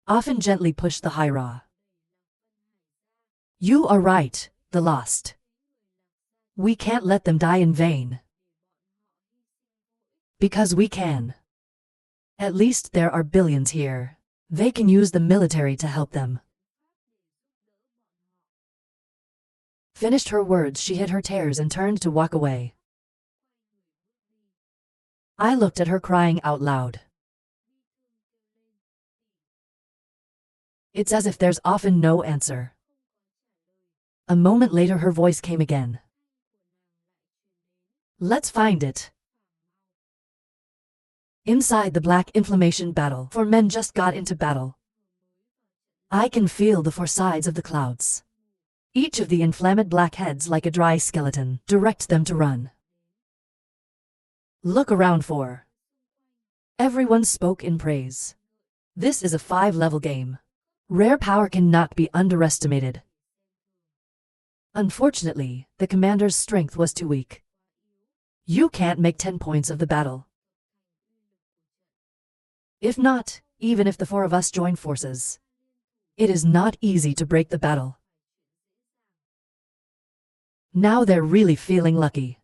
often gently pushed the Hyra. You are right, the lost. We can't let them die in vain. Because we can. At least there are billions here. They can use the military to help them. Finished her words, she hid her tears and turned to walk away. I looked at her, crying out loud. It's as if there's often no answer. A moment later her voice came again. Let's find it. Inside the black inflammation battle, 4 men just got into battle. I can feel the 4 sides of the clouds. Each of the inflamed black heads like a dry skeleton, direct them to run. Look around 4. Everyone spoke in praise. This is a 5-level game. Rare power cannot be underestimated. Unfortunately, the commander's strength was too weak. You can't make 10 points of the battle. If not, even if the 4 of us join forces, it is not easy to break the battle. Now they're really feeling lucky.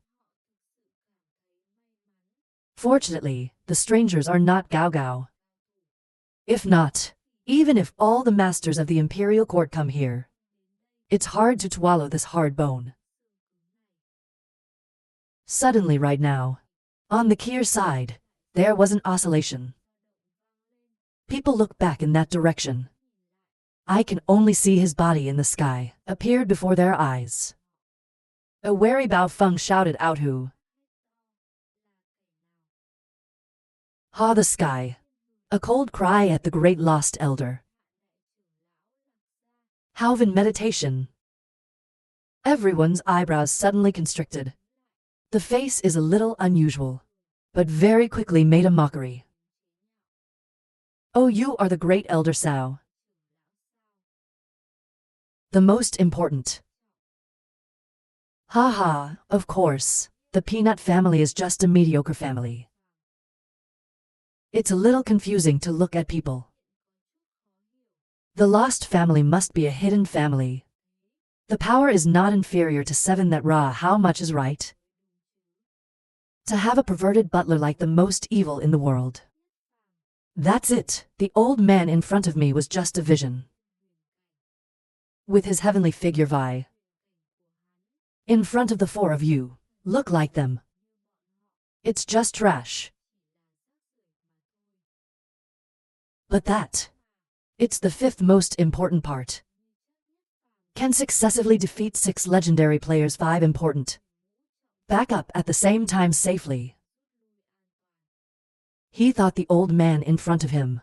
Fortunately, the strangers are not Gao Gao. If not, even if all the masters of the Imperial Court come here, it's hard to swallow this hard bone. Suddenly right now, on the Kier side, there was an oscillation. People looked back in that direction. I can only see his body in the sky, appeared before their eyes. A wary Bao Feng shouted out, "Who?" Ha, the sky. A cold cry at the great lost elder. Halvan meditation. Everyone's eyebrows suddenly constricted. The face is a little unusual, but very quickly made a mockery. Oh, you are the great elder Sao. The most important. Ha ha, of course, the peanut family is just a mediocre family. It's a little confusing to look at people. The lost family must be a hidden family. The power is not inferior to 7. That how much is right? To have a perverted butler like the most evil in the world. That's it, the old man in front of me was just a vision. With his heavenly figure Vi. In front of the 4 of you, look like them. It's just trash. But it's the 5th most important part. Can successively defeat 6 legendary players. 5 important. Back up at the same time safely. He thought the old man in front of him.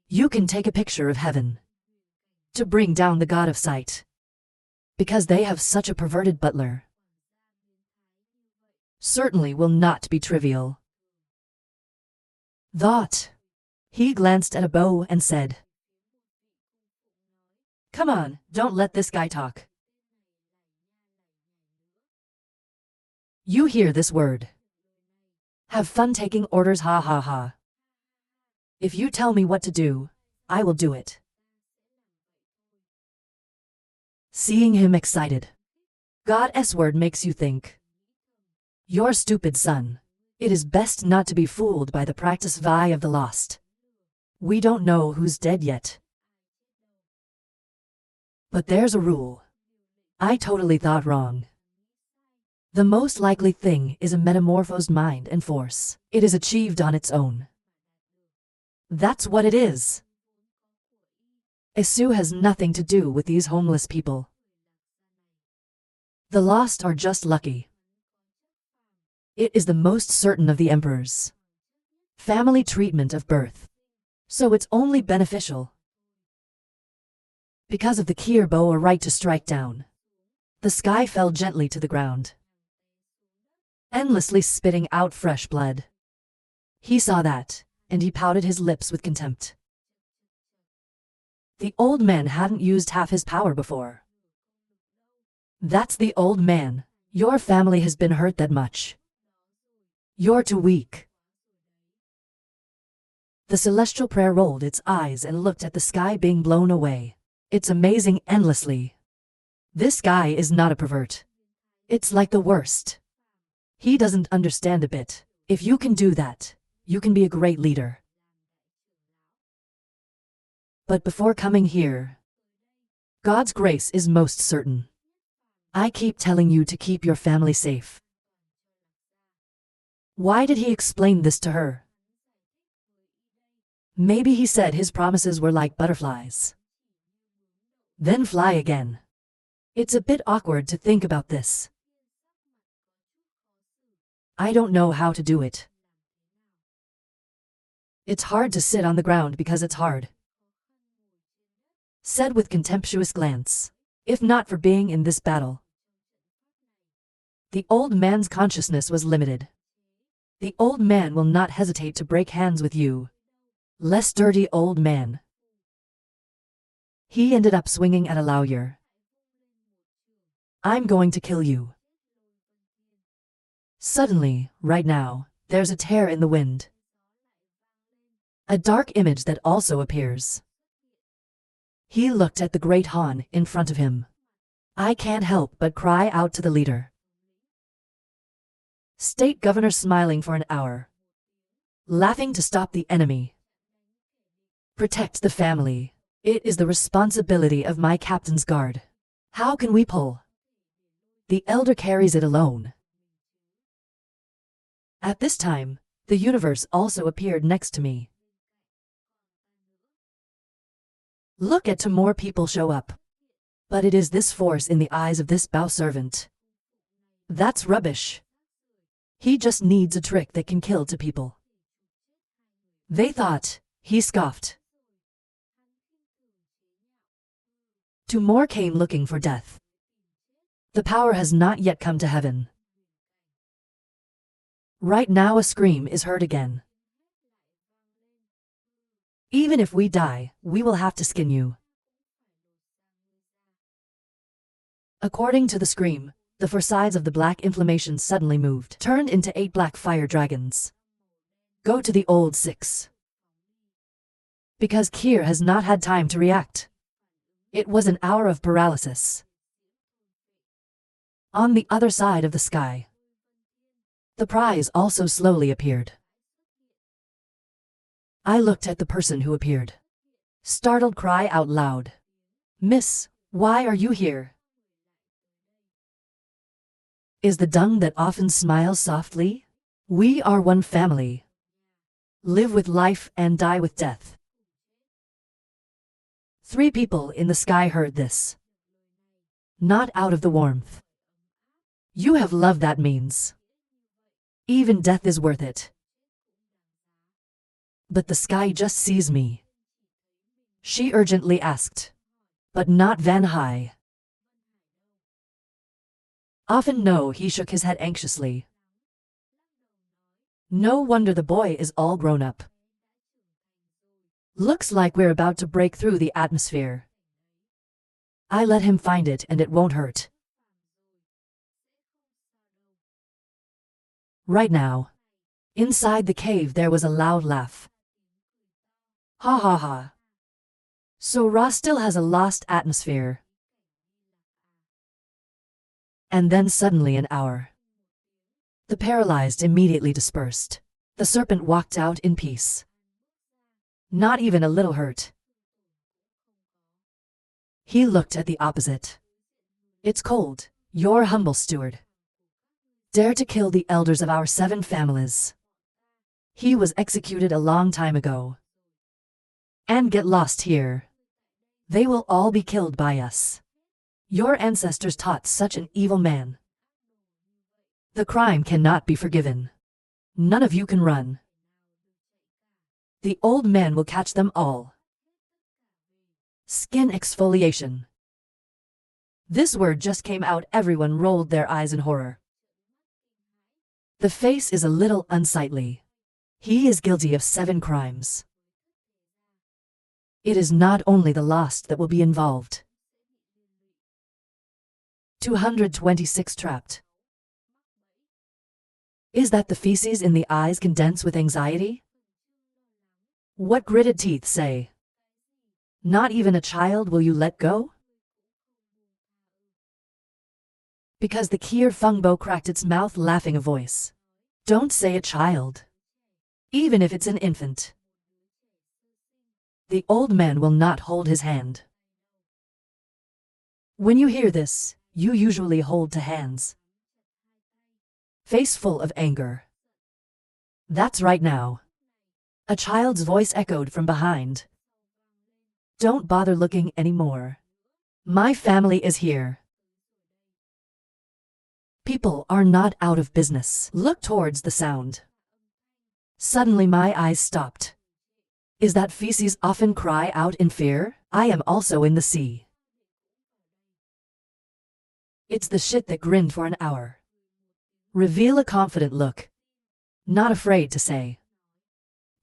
You can take a picture of heaven. To bring down the god of sight. Because they have such a perverted butler. Certainly will not be trivial. Thought. He glanced at a bow and said, "Come on, don't let this guy talk." You hear this word. Have fun taking orders, ha ha ha. If you tell me what to do, I will do it. Seeing him excited. God S-word makes you think. You're stupid, son. It is best not to be fooled by the practice Vi of the lost. We don't know who's dead yet. But there's a rule. I totally thought wrong. The most likely thing is a metamorphosed mind and force. It is achieved on its own. That's what it is. Esu has nothing to do with these homeless people. The lost are just lucky. It is the most certain of the emperors. Family treatment of birth. So it's only beneficial. Because of the Kier bow, a right to strike down. The sky fell gently to the ground. Endlessly spitting out fresh blood. He saw that, and he pouted his lips with contempt. The old man hadn't used half his power before. That's the old man. Your family has been hurt that much. You're too weak. The celestial prayer rolled its eyes and looked at the sky being blown away. It's amazing endlessly. This guy is not a pervert. It's like the worst. He doesn't understand a bit. If you can do that, you can be a great leader. But before coming here, God's grace is most certain. I keep telling you to keep your family safe. Why did he explain this to her? Maybe he said his promises were like butterflies. Then fly again. It's a bit awkward to think about this. I don't know how to do it. It's hard to sit on the ground because it's hard. Said with contemptuous glance. If not for being in this battle. The old man's consciousness was limited. The old man will not hesitate to break hands with you. Less dirty old man. He ended up swinging at a lawyer. I'm going to kill you. Suddenly, right now, there's a tear in the wind. A dark image that also appears. He looked at the great Han in front of him. I can't help but cry out to the leader. State governor smiling for an hour. Laughing to stop the enemy. Protect the family. It is the responsibility of my captain's guard. How can we pull? The elder carries it alone. At this time, the universe also appeared next to me. Look at more people show up. But it is this force in the eyes of this bow servant. That's rubbish. He just needs a trick that can kill 2 people. They thought, he scoffed. 2 more came looking for death. The power has not yet come to heaven. Right now a scream is heard again. Even if we die, we will have to skin you. According to the scream, the 4 sides of the black inflammation suddenly moved, turned into 8 black fire dragons. Go to the old 6. Because Kier has not had time to react. It was an hour of paralysis. On the other side of the sky, the prize also slowly appeared. I looked at the person who appeared. Startled cry out loud. Miss, why are you here? Is the dung that often smiles softly? We are one family. Live with life and die with death. 3 people in the sky heard this. Not out of the warmth. You have love, that means. Even death is worth it. But the sky just sees me. She urgently asked. But not Van High. Often no, he shook his head anxiously. No wonder the boy is all grown up. Looks like we're about to break through the atmosphere. I let him find it and it won't hurt. Right now, inside the cave there was a loud laugh. Ha ha ha. So Ra still has a lost atmosphere. And then suddenly an hour. The paralyzed immediately dispersed. The serpent walked out in peace. Not even a little hurt. He looked at the opposite. It's cold, your humble steward. Dare to kill the elders of our 7 families. He was executed a long time ago. And get lost here. They will all be killed by us. Your ancestors taught such an evil man. The crime cannot be forgiven. None of you can run. The old man will catch them all. Skin exfoliation. This word just came out. Everyone rolled their eyes in horror. The face is a little unsightly. He is guilty of 7 crimes. It is not only the lost that will be involved. 226 trapped. Is that the feces in the eyes condense with anxiety? What gritted teeth say? Not even a child will you let go? Because the Kier Fungbo cracked its mouth, laughing a voice. Don't say a child. Even if it's an infant. The old man will not hold his hand. When you hear this, you usually hold to hands. Face full of anger. That's right now. A child's voice echoed from behind. Don't bother looking anymore. My family is here. People are not out of business. Look towards the sound. Suddenly my eyes stopped. Is that feces often cry out in fear? I am also in the sea. It's the shit that grinned for an hour. Reveal a confident look. Not afraid to say.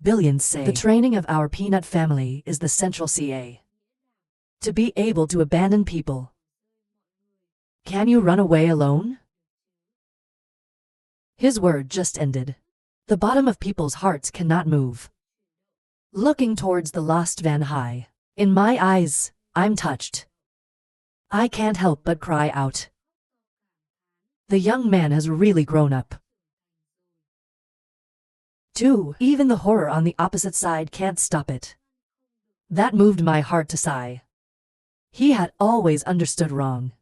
Billions say the training of our peanut family is the central CA. To be able to abandon people. Can you run away alone? His word just ended. The bottom of people's hearts cannot move. Looking towards the lost Van High. In my eyes, I'm touched. I can't help but cry out. The young man has really grown up. Even the horror on the opposite side can't stop it. That moved my heart to sigh. He had always understood wrong.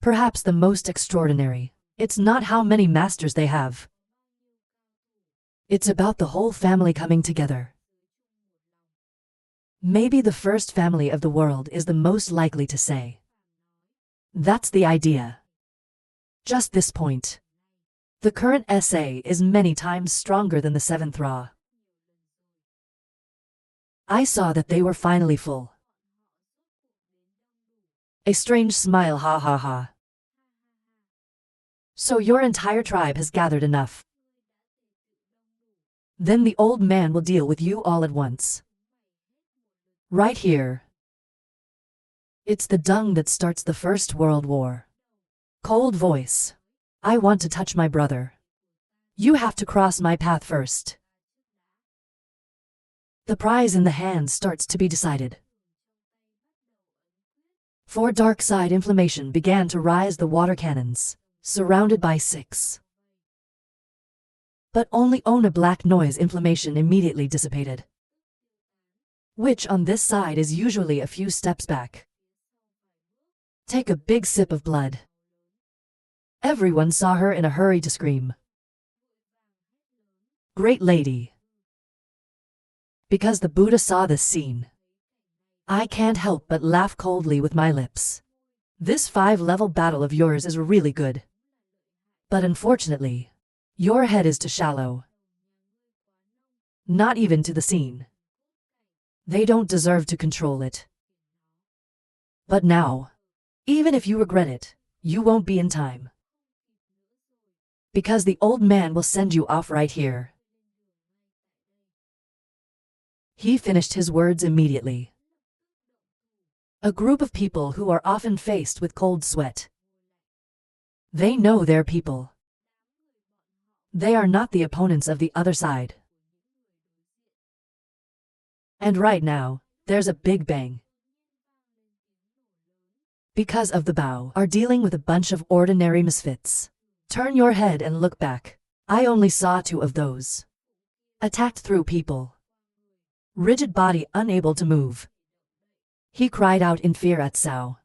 Perhaps the most extraordinary. It's not how many masters they have. It's about the whole family coming together. Maybe the first family of the world is the most likely to say. That's the idea. Just this point. The current SA is many times stronger than the 7th Ra. I saw that they were finally full. A strange smile, ha ha ha. So your entire tribe has gathered enough. Then the old man will deal with you all at once. Right here. It's the dung that starts the First World War. Cold voice. I want to touch my brother. You have to cross my path first. The prize in the hand starts to be decided. For dark side inflammation began to rise the water cannons, surrounded by 6. But only Ona black noise inflammation immediately dissipated. Which on this side is usually a few steps back. Take a big sip of blood. Everyone saw her in a hurry to scream. Great lady. Because the Buddha saw this scene. I can't help but laugh coldly with my lips. This 5-level battle of yours is really good. But unfortunately, your head is too shallow. Not even to the scene. They don't deserve to control it. But now, even if you regret it, you won't be in time. Because the old man will send you off right here. He finished his words immediately. A group of people who are often faced with cold sweat. They know their people. They are not the opponents of the other side. And right now, there's a big bang. Because of the bow are dealing with a bunch of ordinary misfits. Turn your head and look back. I only saw 2 of those. Attacked through people. Rigid body unable to move. He cried out in fear at Sao.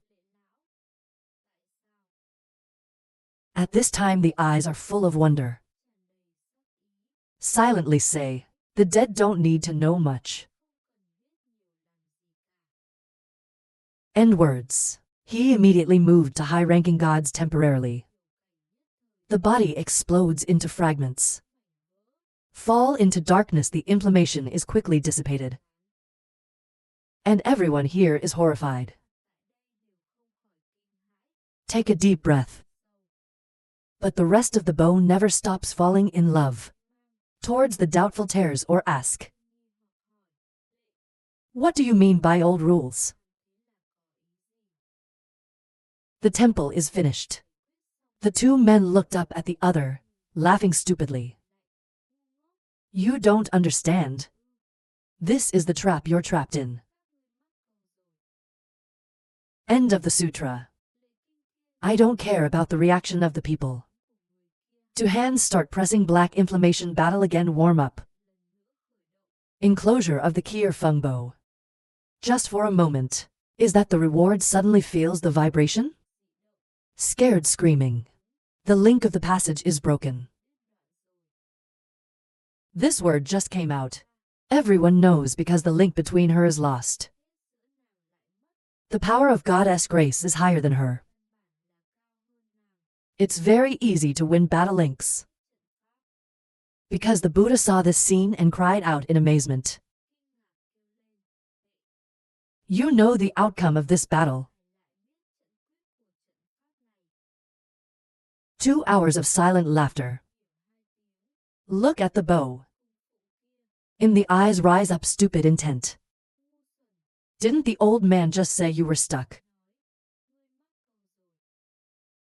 At this time the eyes are full of wonder. Silently say, the dead don't need to know much. End words. He immediately moved to high-ranking gods temporarily. The body explodes into fragments. Fall into darkness. The inflammation is quickly dissipated. And everyone here is horrified. Take a deep breath. But the rest of the bone never stops falling in love. Towards the doubtful tears or ask. What do you mean by old rules? The temple is finished. The 2 men looked up at the other, laughing stupidly. You don't understand. This is the trap you're trapped in. End of the sutra. I don't care about the reaction of the people. Two hands start pressing black inflammation battle again warm up. Enclosure of the Kier Fungbo. Just for a moment. Is that the reward suddenly feels the vibration? Scared screaming. The link of the passage is broken. This word just came out. Everyone knows because the link between her is lost. The power of Goddess Grace is higher than her. It's very easy to win battle links. Because the Buddha saw this scene and cried out in amazement. You know the outcome of this battle. 2 hours of silent laughter. Look at the bow. In the eyes rise up stupid intent. Didn't the old man just say you were stuck?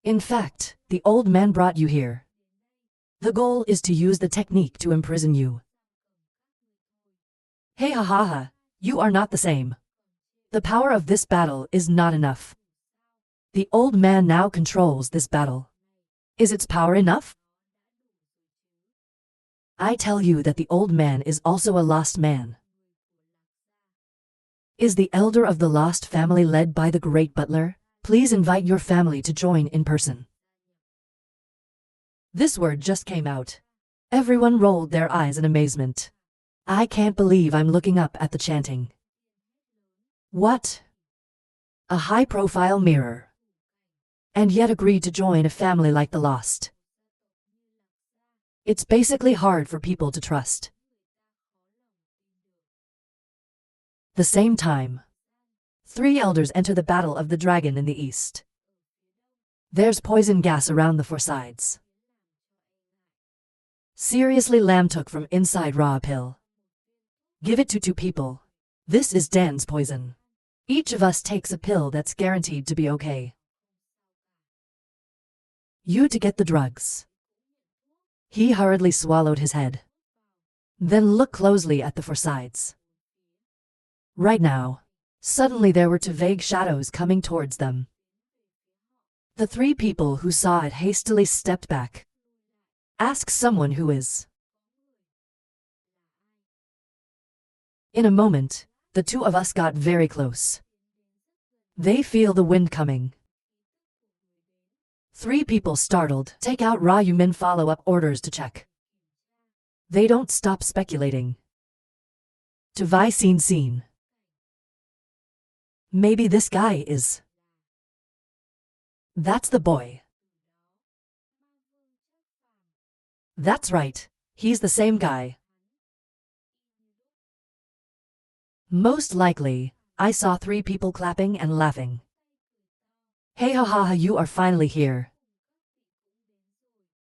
In fact, the old man brought you here. The goal is to use the technique to imprison you. Hey ha ha ha, you are not the same. The power of this battle is not enough. The old man now controls this battle. Is its power enough? I tell you that the old man is also a lost man. Is the elder of the lost family led by the great butler? Please invite your family to join in person. This word just came out. Everyone rolled their eyes in amazement. I can't believe I'm looking up at the chanting. What? A high-profile mirror. And yet agreed to join a family like the lost. It's basically hard for people to trust. The same time. 3 elders enter the battle of the dragon in the east. There's poison gas around the 4 sides. Seriously, Lamb took from inside raw pill. Give it to 2 people. This is Dan's poison. Each of us takes a pill that's guaranteed to be okay. You to get the drugs. He hurriedly swallowed his head. Then looked closely at the 4 sides. Right now. Suddenly there were 2 vague shadows coming towards them. The 3 people who saw it hastily stepped back. Ask someone who is. In a moment, the 2 of us got very close. They feel the wind coming. 3 people startled. Take out Ra Yumin follow-up orders to check. They don't stop speculating. To Vi scene. Maybe this guy is. That's the boy. That's right, he's the same guy. Most likely, I saw 3 people clapping and laughing. Hey ha ha ha, you are finally here.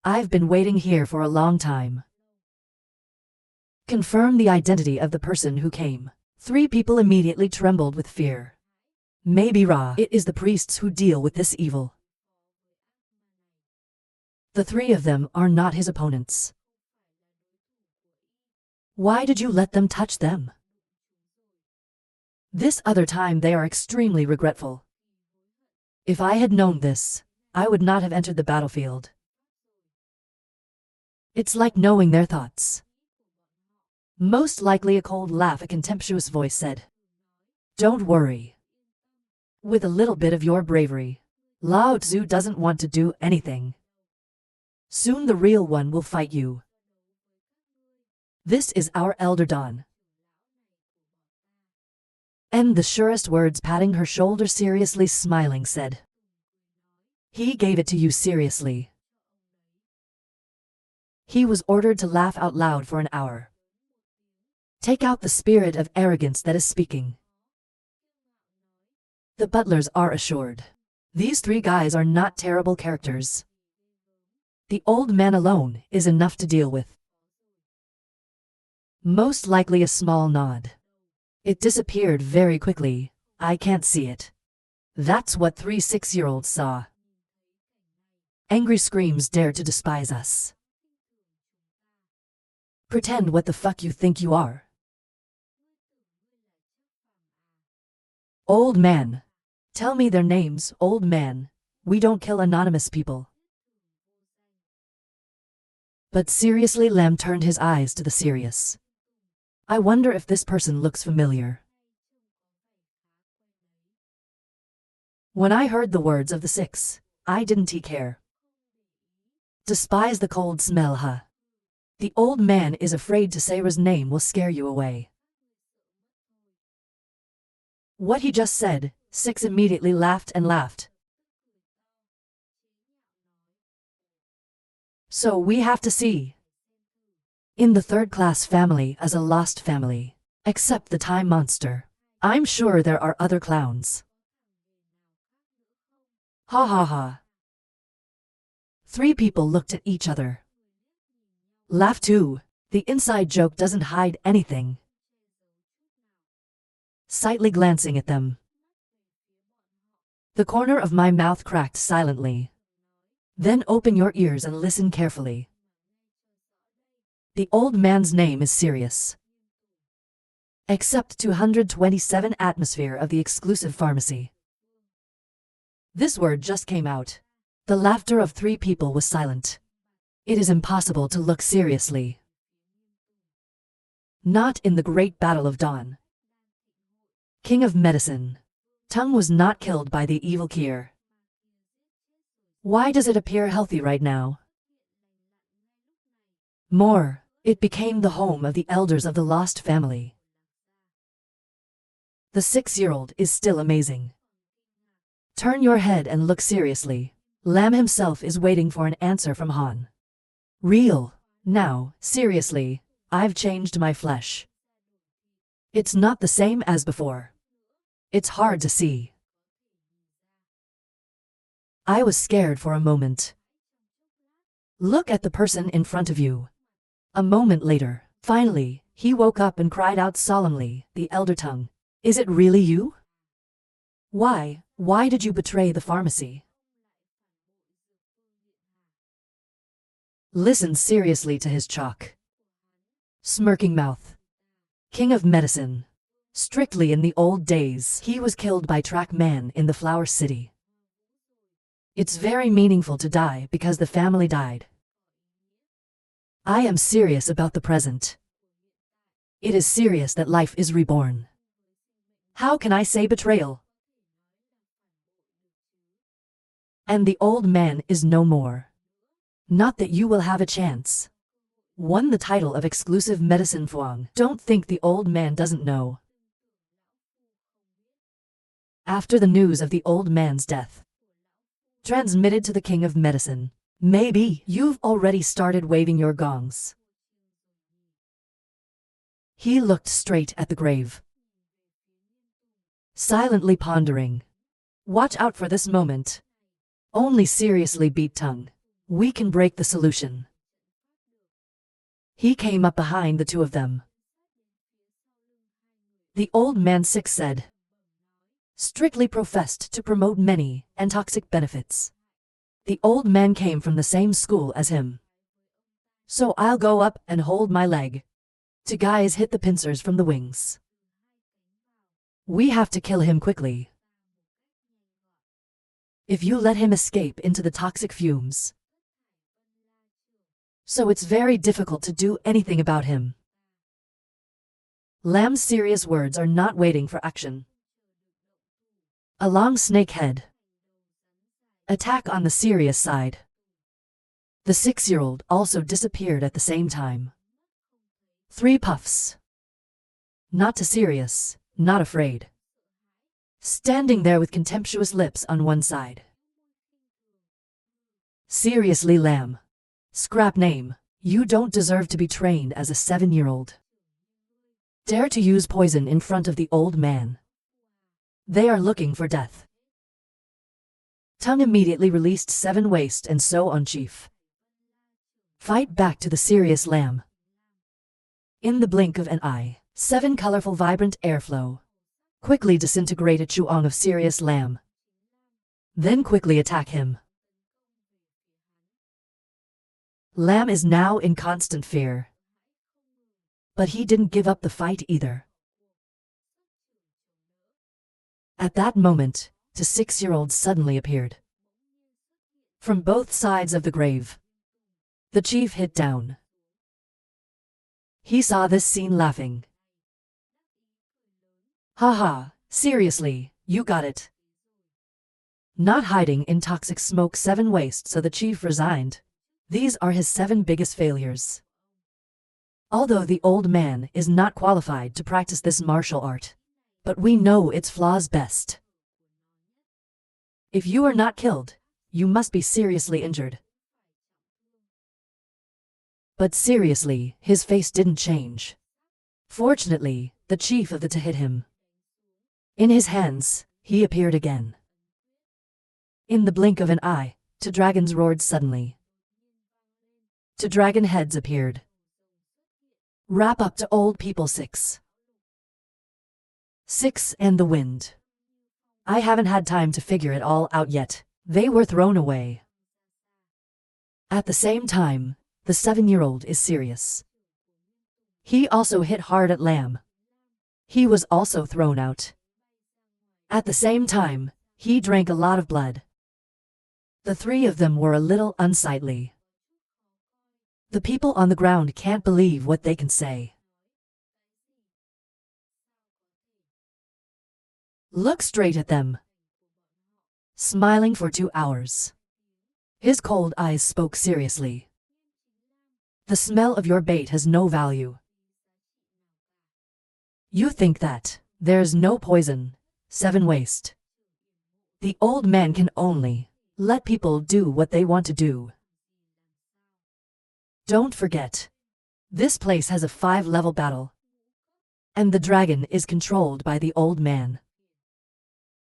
I've been waiting here for a long time. Confirm the identity of the person who came. 3 people immediately trembled with fear. Maybe Ra. It is the priests who deal with this evil. The 3 of them are not his opponents. Why did you let them touch them? This other time they are extremely regretful. If I had known this, I would not have entered the battlefield. It's like knowing their thoughts. Most likely a cold laugh, a contemptuous voice said. Don't worry. With a little bit of your bravery, Lao Tzu doesn't want to do anything. Soon the real one will fight you. This is our elder Don. And the surest words, patting her shoulder, seriously smiling, said. He gave it to you seriously. He was ordered to laugh out loud for an hour. Take out the spirit of arrogance that is speaking. The butlers are assured. These 3 guys are not terrible characters. The old man alone is enough to deal with. Most likely a small nod. It disappeared very quickly. I can't see it. That's what 3 6-year-olds saw. Angry screams dare to despise us. Pretend what the fuck you think you are. Old man. Tell me their names, old man. We don't kill anonymous people. But seriously, Lamb turned his eyes to the serious. I wonder if this person looks familiar. When I heard the words of the six, I didn't care. Despise the cold smell, huh? The old man is afraid to say his name will scare you away. What he just said, six immediately laughed and laughed. So we have to see. In the third-class family as a lost family. Except the time monster. I'm sure there are other clowns. Ha ha ha. Three people looked at each other. Laugh too. The inside joke doesn't hide anything. Slightly glancing at them. The corner of my mouth cracked silently. Then open your ears and listen carefully. The old man's name is Sirius. Except 227 atmosphere of the exclusive pharmacy. This word just came out. The laughter of three people was silent. It is impossible to look seriously. Not in the great battle of dawn. King of medicine. Tongue was not killed by the evil Kier. Why does it appear healthy right now? More. It became the home of the elders of the lost family. The 6-year-old is still amazing. Turn your head and look seriously. Lamb himself is waiting for an answer from Han. Real. Now, seriously, I've changed my flesh. It's not the same as before. It's hard to see. I was scared for a moment. Look at the person in front of you. A moment later, finally, he woke up and cried out solemnly, the elder tongue. Is it really you? Why did you betray the pharmacy? Listen seriously to his chalk. Smirking mouth. King of medicine. Strictly in the old days, he was killed by Track Man in the Flower City. It's very meaningful to die because the family died. I am serious about the present. It is serious that life is reborn. How can I say betrayal? And the old man is no more. Not that you will have a chance. Won the title of exclusive medicine Fuang. Don't think the old man doesn't know. After the news of the old man's death, transmitted to the king of medicine, maybe you've already started waving your gongs. He looked straight at the grave, silently pondering. Watch out for this moment. Only seriously beat tongue. We can break the solution. He came up behind the two of them. The old man 6 said, strictly professed to promote many and toxic benefits. The old man came from the same school as him. So I'll go up and hold my leg. Two guys hit the pincers from the wings. We have to kill him quickly. If you let him escape into the toxic fumes. So it's very difficult to do anything about him. Lamb's serious words are not waiting for action. A long snake head. Attack on the serious side. The 6-year-old also disappeared at the same time. 3 puffs. Not too serious, not afraid. Standing there with contemptuous lips on one side. Seriously, Lamb. Scrap name. You don't deserve to be trained as a 7-year-old. Dare to use poison in front of the old man. They are looking for death. Tongue immediately released 7 waste and so on chief. Fight back to the serious Lamb. In the blink of an eye, 7 colorful vibrant airflow. Quickly disintegrate a Chuang of serious Lamb. Then quickly attack him. Lamb is now in constant fear. But he didn't give up the fight either. At that moment, the 6-year-old suddenly appeared. From both sides of the grave, the chief hit down. He saw this scene laughing. Haha, seriously, you got it. Not hiding in toxic smoke 7 wastes, so the chief resigned. These are his 7 biggest failures. Although the old man is not qualified to practice this martial art, but we know its flaws best. If you are not killed, you must be seriously injured. But seriously, his face didn't change. Fortunately, the chief of the to hit him. In his hands, he appeared again. In the blink of an eye, 2 dragons roared suddenly. 2 dragon heads appeared. Wrap up to old people 6. 6 and the wind. I haven't had time to figure it all out yet. They were thrown away. At the same time, the 7-year-old is serious. He also hit hard at Lamb. He was also thrown out. At the same time, he drank a lot of blood. The 3 of them were a little unsightly. The people on the ground can't believe what they can say. Look straight at them. Smiling for 2 hours. His cold eyes spoke seriously. The smell of your bait has no value. You think that there's no poison. 7 waste. The old man can only let people do what they want to do. Don't forget, this place has a 5-level battle, and the dragon is controlled by the old man.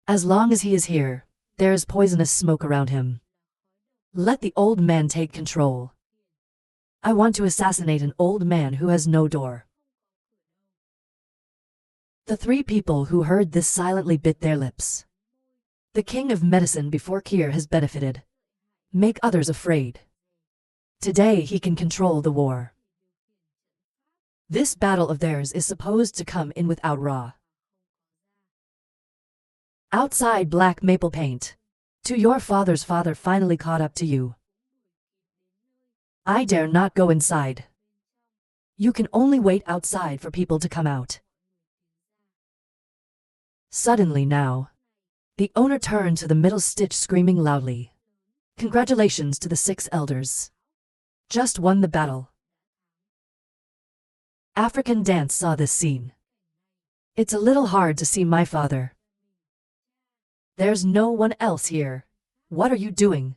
As long as he is here, there is poisonous smoke around him. Let the old man take control. I want to assassinate an old man who has no door. The 3 people who heard this silently bit their lips. The king of medicine before Kier has benefited. Make others afraid. Today he can control the war. This battle of theirs is supposed to come in without Ra. Outside black maple paint. To your father's father finally caught up to you. I dare not go inside. You can only wait outside for people to come out. Suddenly now, the owner turned to the middle stitch screaming loudly. Congratulations to the 6 elders. Just won the battle. African Dance saw this scene. It's a little hard to see my father. There's no one else here. What are you doing?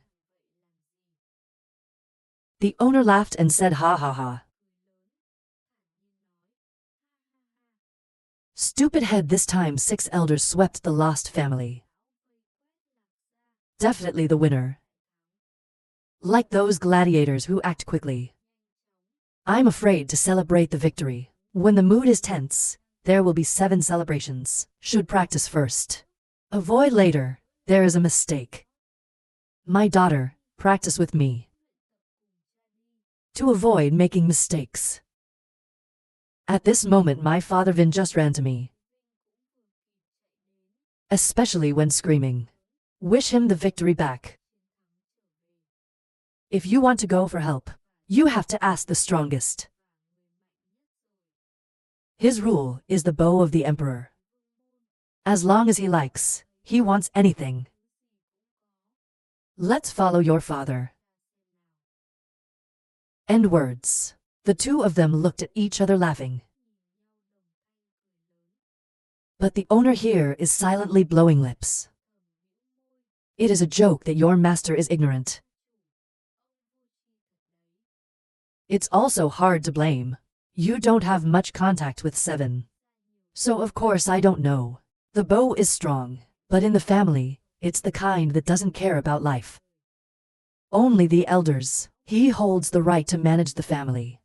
The owner laughed and said ha ha ha. Stupid head. This time 6 elders swept the lost family. Definitely the winner. Like those gladiators who act quickly. I'm afraid to celebrate the victory. When the mood is tense, there will be 7 celebrations. Should practice first. Avoid later. There is a mistake. My daughter, practice with me. To avoid making mistakes. At this moment my father Vin just ran to me. Especially when screaming. Wish him the victory back. If you want to go for help, you have to ask the strongest. His rule is the bow of the emperor. As long as he likes, he wants anything. Let's follow your father. End words. The 2 of them looked at each other laughing. But the owner here is silently blowing lips. It is a joke that your master is ignorant. It's also hard to blame. You don't have much contact with 7. So of course I don't know. The bow is strong, but in the family, it's the kind that doesn't care about life. Only the elders. He holds the right to manage the family.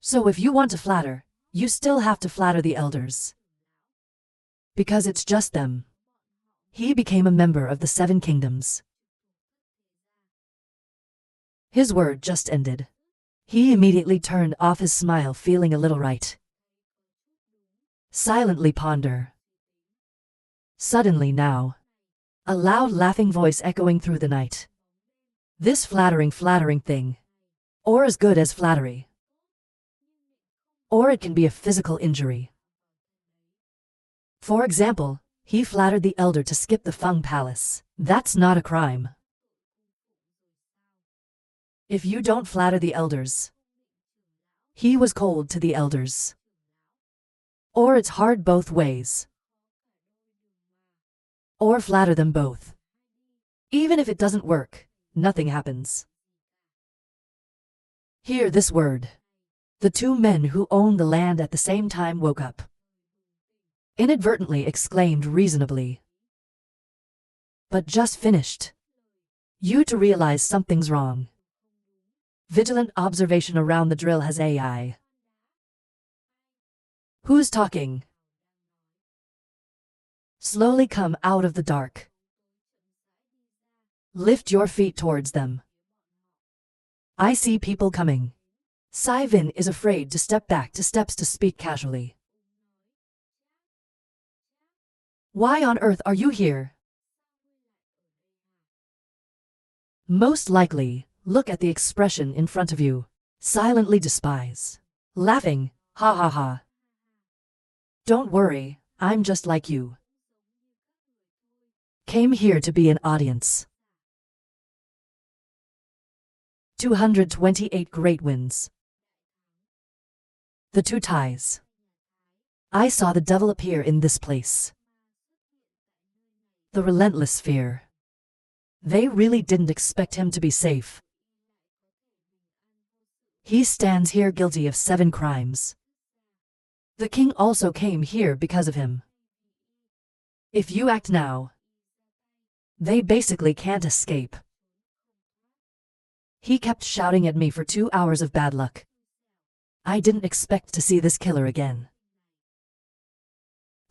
So if you want to flatter, you still have to flatter the elders. Because it's just them. He became a member of the 7 kingdoms. His word just ended. He immediately turned off his smile, feeling a little right. Silently ponder. Suddenly now, a loud laughing voice echoing through the night. This flattering thing. Or as good as flattery. Or it can be a physical injury. For example, he flattered the elder to skip the Feng Palace. That's not a crime. If you don't flatter the elders, he was cold to the elders. Or it's hard both ways. Or flatter them both. Even if it doesn't work, nothing happens. Hear this word. The two men who owned the land at the same time woke up. Inadvertently exclaimed reasonably. But just finished. You to realize something's wrong. Vigilant observation around the drill has AI. Who's talking? Slowly come out of the dark. Lift your feet towards them. I see people coming. Sai Vin is afraid to step back to steps to speak casually. Why on earth are you here? Most likely, look at the expression in front of you. Silently despise. Laughing, ha ha ha. Don't worry, I'm just like you. Came here to be an audience. 228 great wins. The two ties. I saw the devil appear in this place. The relentless fear. They really didn't expect him to be safe. He stands here guilty of 7 crimes. The king also came here because of him. If you act now, they basically can't escape. He kept shouting at me for 2 hours of bad luck. I didn't expect to see this killer again.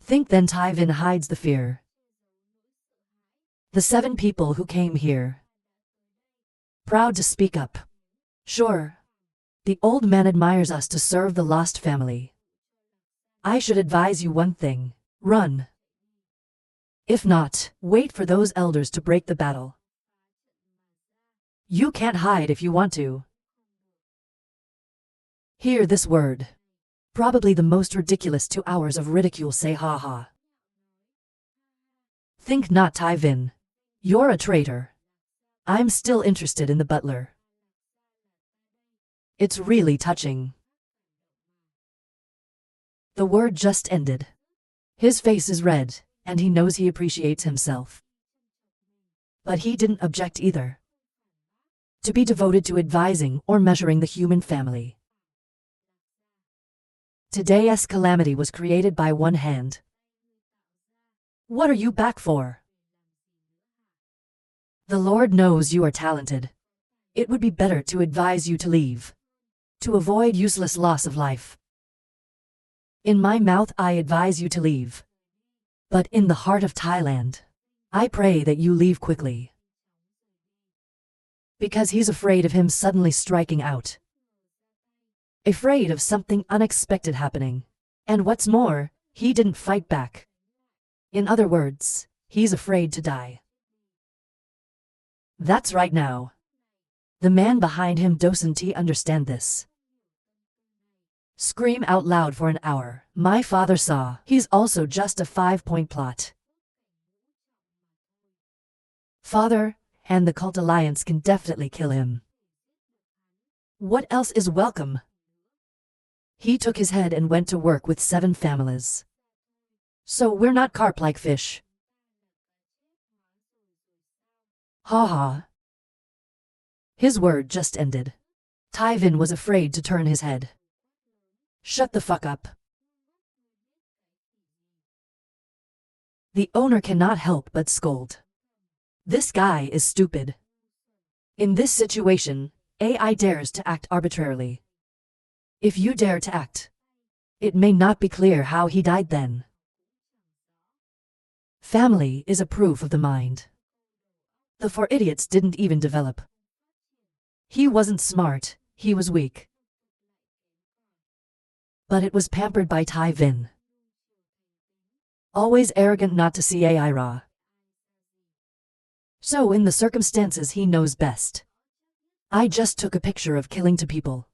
Think then Tai Vin hides the fear. The 7 people who came here. Proud to speak up. Sure. The old man admires us to serve the lost family. I should advise you one thing. Run. If not, wait for those elders to break the battle. You can't hide if you want to. Hear this word. Probably the most ridiculous 2 hours of ridicule. Say ha ha. Think not, Tai Vin. You're a traitor. I'm still interested in the butler. It's really touching. The word just ended. His face is red, and he knows he appreciates himself. But he didn't object either. To be devoted to advising or measuring the human family. Today's calamity was created by one hand. What are you back for? The Lord knows you are talented. It would be better to advise you to leave. To avoid useless loss of life. In my mouth I advise you to leave. But in the heart of Thailand, I pray that you leave quickly. Because he's afraid of him suddenly striking out. Afraid of something unexpected happening. And what's more, he didn't fight back. In other words, he's afraid to die. That's right now. The man behind him doesn't understand this. Scream out loud for an hour. My father saw. He's also just a 5-point plot. Father, and the cult alliance can definitely kill him. What else is welcome? He took his head and went to work with 7 families. So we're not carp like fish. Ha ha. His word just ended. Tai Vin was afraid to turn his head. Shut the fuck up. The owner cannot help but scold. This guy is stupid. In this situation, AI dares to act arbitrarily. If you dare to act, it may not be clear how he died then. Family is a proof of the mind. The 4 idiots didn't even develop. He wasn't smart, he was weak. But it was pampered by Tai Vin. Always arrogant not to see Ra. So in the circumstances he knows best. I just took a picture of killing two people.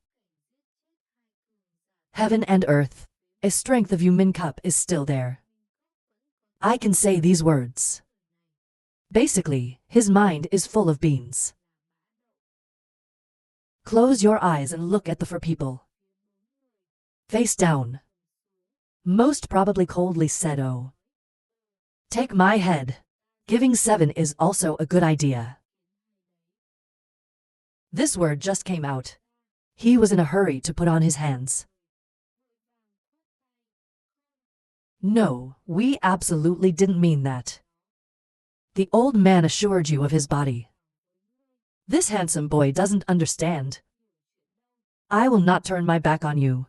Heaven and earth, a strength of human cup is still there. I can say these words. Basically, his mind is full of beans. Close your eyes and look at the four people. Face down. Most probably coldly said, "Oh. Take my head. Giving 7 is also a good idea." This word just came out. He was in a hurry to put on his hands. "No, we absolutely didn't mean that." The old man assured you of his body. This handsome boy doesn't understand. I will not turn my back on you.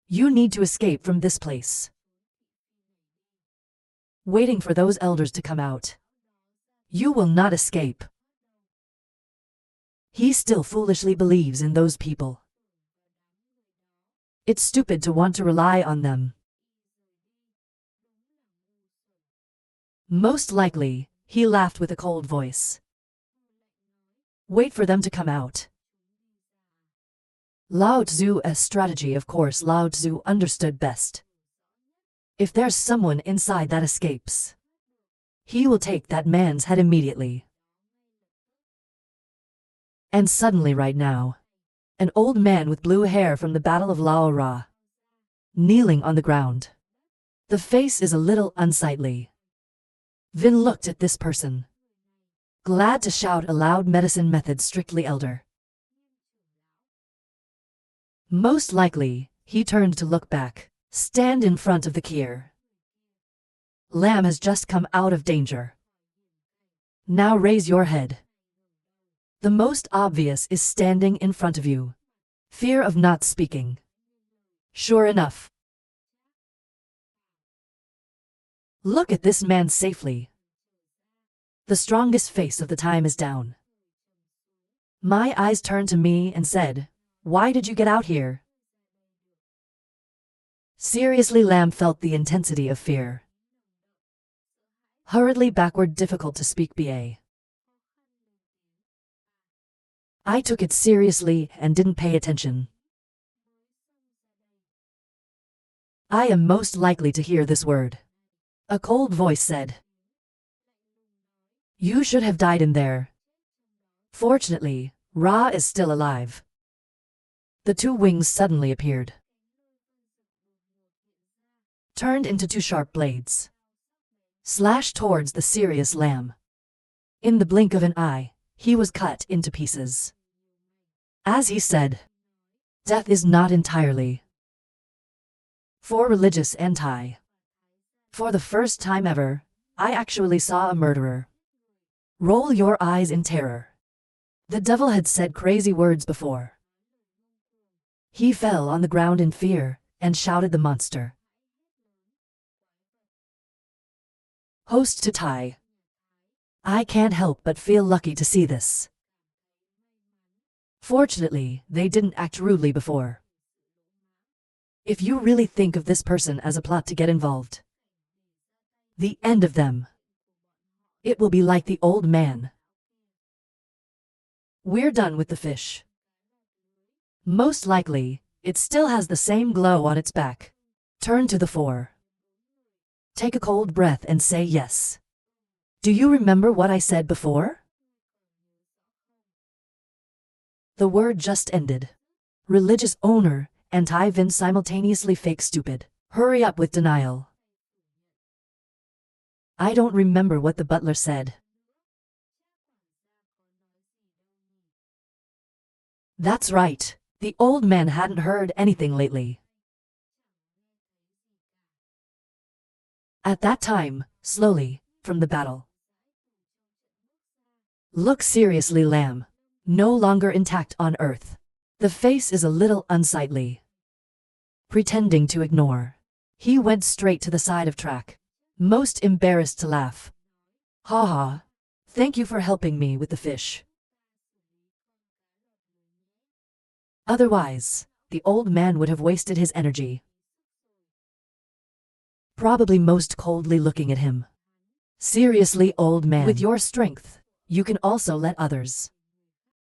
You need to escape from this place. Waiting for those elders to come out. You will not escape. He still foolishly believes in those people. It's stupid to want to rely on them. Most likely, he laughed with a cold voice. Wait for them to come out. Lao Tzu's strategy, of course, Lao Tzu understood best. If there's someone inside that escapes, he will take that man's head immediately. And suddenly right now, an old man with blue hair from the Battle of Lao Ra, kneeling on the ground. The face is a little unsightly. Vin looked at this person. Glad to shout aloud, medicine method strictly elder. Most likely, he turned to look back. Stand in front of the Kier. Lamb has just come out of danger. Now raise your head. The most obvious is standing in front of you. Fear of not speaking. Sure enough. Look at this man safely. The strongest face of the time is down. My eyes turned to me and said, "Why did you get out here?" Seriously, Lamb felt the intensity of fear. Hurriedly backward, difficult to speak ba. I took it seriously and didn't pay attention. I am most likely to hear this word. A cold voice said. You should have died in there. Fortunately, Ra is still alive. The two wings suddenly appeared. Turned into two sharp blades. Slashed towards the serious Lamb. In the blink of an eye, he was cut into pieces. As he said, death is not entirely for religious anti. For the first time ever, I actually saw a murderer. Roll your eyes in terror. The devil had said crazy words before. He fell on the ground in fear, and shouted the monster. Host to Tai. I can't help but feel lucky to see this. Fortunately, they didn't act rudely before. If you really think of this person as a plot to get involved, the end of them, it will be like the old man. We're done with the fish. Most likely, it still has the same glow on its back. Turn to the fore. Take a cold breath and say yes. Do you remember what I said before? The word just ended. Religious owner, anti-Vin simultaneously fake stupid. Hurry up with denial. I don't remember what the butler said. That's right. The old man hadn't heard anything lately. At that time, slowly, from the battle. Look seriously, Lamb. No longer intact on Earth. The face is a little unsightly. Pretending to ignore. He went straight to the side of track. Most embarrassed to laugh. Ha ha. Thank you for helping me with the fish. Otherwise, the old man would have wasted his energy. probably most coldly looking at him. Seriously, old man, with your strength, you can also let others